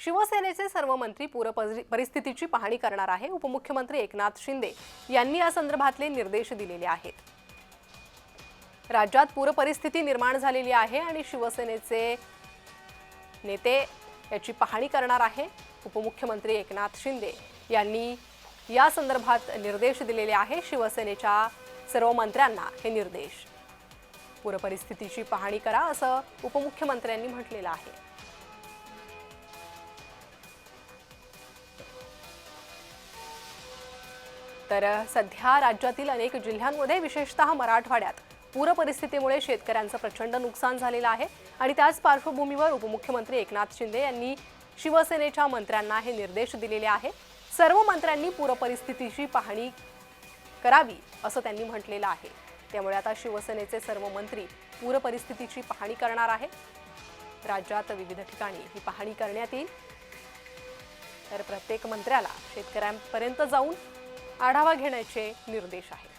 शिवसेनेचे सर्व मंत्री पूर परिस्थितीची पाहणी करणार आहे। उपमुख्यमंत्री एकनाथ शिंदे यांनी या संदर्भातले निर्देश दिलेले आहेत। राज्यात पूर परिस्थिती निर्माण झालेली आहे आणि शिवसेनेचे नेते याची पाहणी करणार आहे। उपमुख्यमंत्री एकनाथ शिंदे यांनी या संदर्भात निर्देश दिलेले आहे। शिवसेनेच्या सर्व मंत्र्यांना हे निर्देश, पूर परिस्थितीची पाहणी करा असं उपमुख्यमंत्र्यांनी म्हटलेलं आहे। तर सध्या राज्यातील अनेक जिल्ह्यांमध्ये विशेषतः मराठवाड्यात पूर परिस्थितीमुळे शेतकऱ्यांचं प्रचंड नुकसान झालेलं आहे आणि त्याच पार्श्वभूमीवर उपमुख्यमंत्री एकनाथ शिंदे यांनी शिवसेनेच्या मंत्र्यांना हे निर्देश दिलेले आहे। सर्व मंत्र्यांनी पूर परिस्थितीची पाहणी करावी असं त्यांनी म्हटलेलं आहे। त्यामुळे आता शिवसेनेचे सर्व मंत्री पूर परिस्थितीची पाहणी करणार आहेत। राज्यात विविध ठिकाणी ही पाहणी करण्यात येईल। तर प्रत्येक मंत्र्याला शेतकऱ्यांपर्यंत जाऊन आढावा घेण्याचे निर्देश आहेत।